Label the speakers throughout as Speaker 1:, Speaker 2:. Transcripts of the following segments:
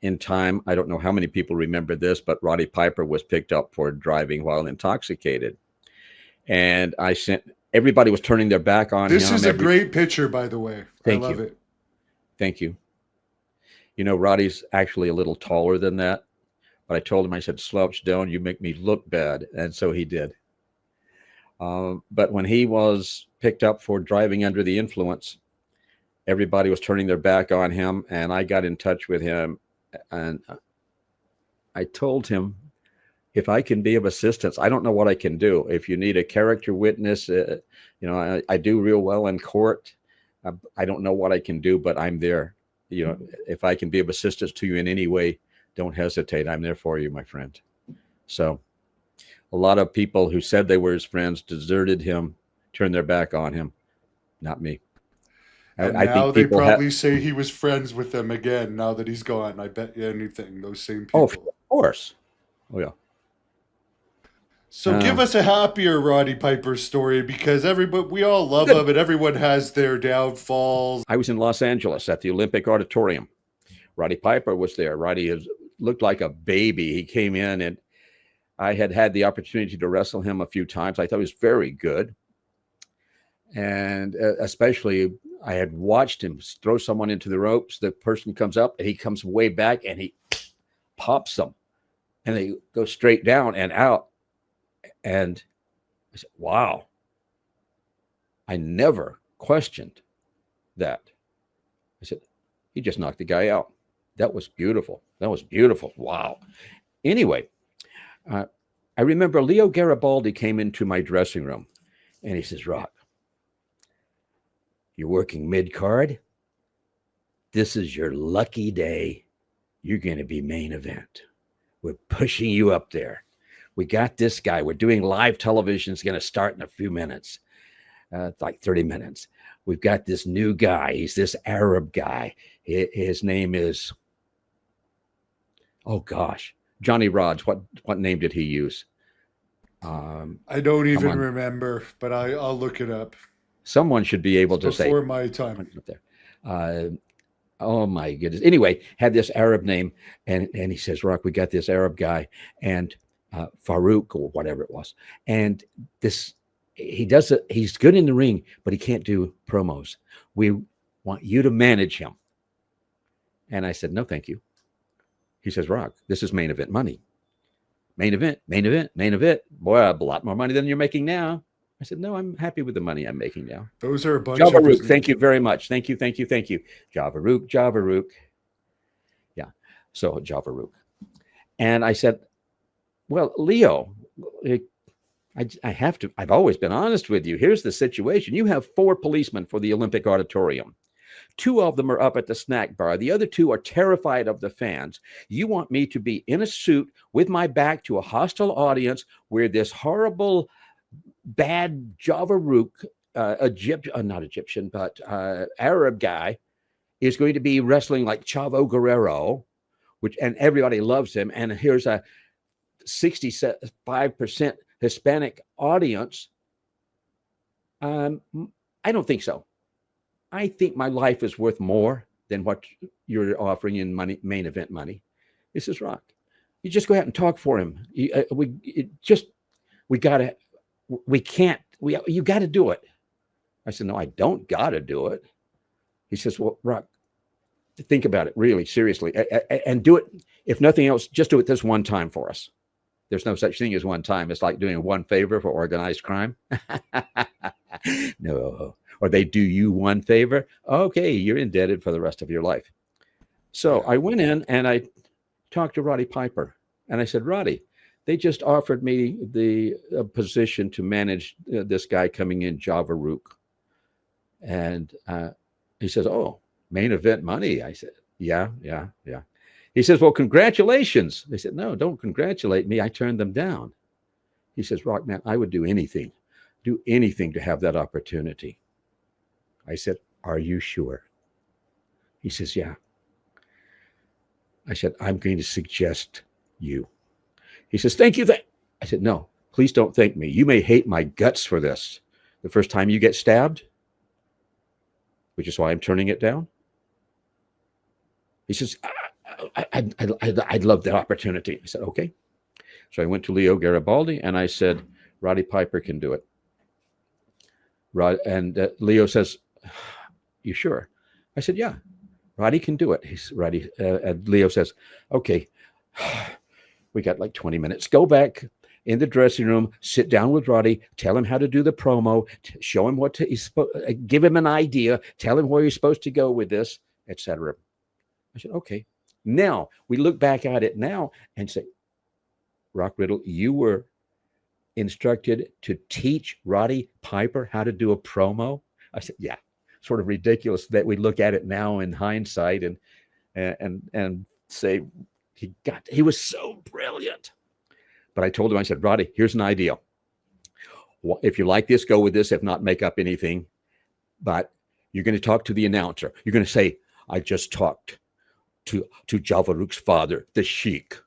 Speaker 1: in time, I don't know how many people remember this, but Roddy Piper was picked up for driving while intoxicated. And I sent, everybody was turning their back on
Speaker 2: This
Speaker 1: him.
Speaker 2: is a great picture, by the way. I
Speaker 1: Thank
Speaker 2: love
Speaker 1: you.
Speaker 2: it.
Speaker 1: Thank you. Roddy's actually a little taller than that. But I told him, I said, slouch down, you make me look bad. And so he did. But when he was picked up for driving under the influence, everybody was turning their back on him. And I got in touch with him and I told him, if I can be of assistance, I don't know what I can do. If you need a character witness, I do real well in court. I don't know what I can do, but I'm there. If I can be of assistance to you in any way, don't hesitate. I'm there for you, my friend. So a lot of people who said they were his friends deserted him, turned their back on him. Not me.
Speaker 2: And
Speaker 1: I
Speaker 2: now
Speaker 1: think
Speaker 2: they
Speaker 1: people have.
Speaker 2: probably say he was friends with them again now that he's gone. I bet you anything, those same
Speaker 1: Oh, of
Speaker 2: people.
Speaker 1: course. Oh, yeah.
Speaker 2: So give us a happier Roddy Piper story because everybody, we all love
Speaker 1: Good.
Speaker 2: him and everyone has their downfalls.
Speaker 1: I was in Los Angeles at the Olympic Auditorium. Roddy Piper was there. Looked like a baby. He came in and I had the opportunity to wrestle him a few times. I thought he was very good. And especially I had watched him throw someone into the ropes. The person comes up and he comes way back and he pops them and they go straight down and out. And I said, wow, I never questioned that. I said, he just knocked the guy out. That was beautiful. That was beautiful. Wow. Anyway, I remember Leo Garibaldi came into my dressing room and he says, Rock, you're working mid-card. This is your lucky day. You're going to be main event. We're pushing you up there. We got this guy. We're doing live television. It's going to start in a few minutes, like 30 minutes. We've got this new guy. He's this Arab guy. His name is, oh gosh, Johnny Rods. What name did he use?
Speaker 2: I don't even remember, but I'll look it up.
Speaker 1: Someone should be able to say.
Speaker 2: Before my time.
Speaker 1: Oh my goodness. Anyway, had this Arab name, and he says, Rock, we got this Arab guy, and Farouk or whatever it was. And he does it. He's good in the ring, but he can't do promos. We want you to manage him. And I said, no, thank you. He says, Rock, this is main event money. Main event. Boy, a lot more money than you're making now. I said, no, I'm happy with the money I'm making now.
Speaker 2: Those are a bunch
Speaker 1: Java
Speaker 2: of
Speaker 1: Rook, thank you very much. Thank you. Java Rook. Yeah. So Java Rook. And I said, well, Leo, I've always been honest with you. Here's the situation. You have 4 policemen for the Olympic Auditorium. 2 of them are up at the snack bar. The other 2 are terrified of the fans. You want me to be in a suit with my back to a hostile audience where this horrible, bad Java Rook, not Egyptian, but Arab guy is going to be wrestling like Chavo Guerrero, and everybody loves him. And here's a 65% Hispanic audience. I don't think so. I think my life is worth more than what you're offering in money, main event money. This is Rock. You just go out and talk for him. You got to do it. I said, no, I don't got to do it. He says, well, Rock, think about it really seriously and do it. If nothing else, just do it this one time for us. There's no such thing as one time. It's like doing one favor for organized crime. No. Or they do you one favor. Okay, you're indebted for the rest of your life. So I went in and I talked to Roddy Piper. And I said, Roddy, they just offered me the position to manage this guy coming in, Java Rook. And he says, oh, main event money. I said, yeah. He says, well, congratulations. They said, no, don't congratulate me. I turned them down. He says, Rock, man, I would do anything to have that opportunity. I said, are you sure? He says, yeah. I said, I'm going to suggest you. He says, thank you. I said, no, please don't thank me. You may hate my guts for this. The first time you get stabbed, which is why I'm turning it down. He says, I'd love the opportunity. I said, okay. So I went to Leo Garibaldi and I said, Roddy Piper can do it. And Leo says, you sure? I said, yeah, Roddy can do it. And Leo says, okay, we got like 20 minutes. Go back in the dressing room, sit down with Roddy, tell him how to do the promo, show him what to, give him an idea, tell him where he's supposed to go with this, etc. I said, okay. Now we look back at it now and say, Rock Riddle, you were instructed to teach Roddy Piper how to do a promo. I said, yeah, sort of ridiculous that we look at it now in hindsight and say he was so brilliant. But I told him, I said, Roddy, here's an idea. If you like this, go with this. If not, make up anything. But you're going to talk to the announcer. You're going to say, I just talked to Javaruk's father, the Sheik.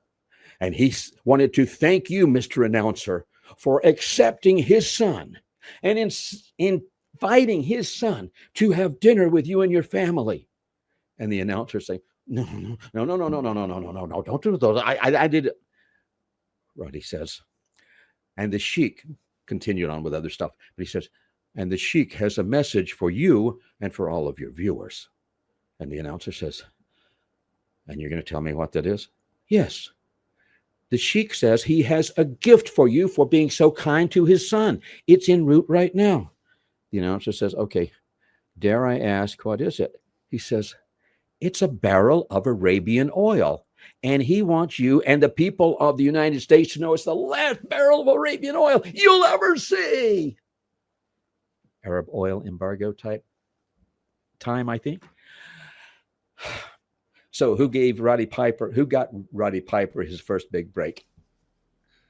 Speaker 1: And he wanted to thank you, Mr. Announcer, for accepting his son and inviting his son to have dinner with you and your family. And the announcer saying, no, don't do those. I did it. Roddy says, and the Sheik continued on with other stuff, but he says, and the Sheik has a message for you and for all of your viewers. And the announcer says, and you're going to tell me what that is? Yes. The Sheik says he has a gift for you for being so kind to his son. It's en route right now. The announcer says, okay, dare I ask, what is it? He says, it's a barrel of Arabian oil. And he wants you and the people of the United States to know it's the last barrel of Arabian oil you'll ever see. Arab oil embargo type time, I think. So who got Roddy Piper his first big break?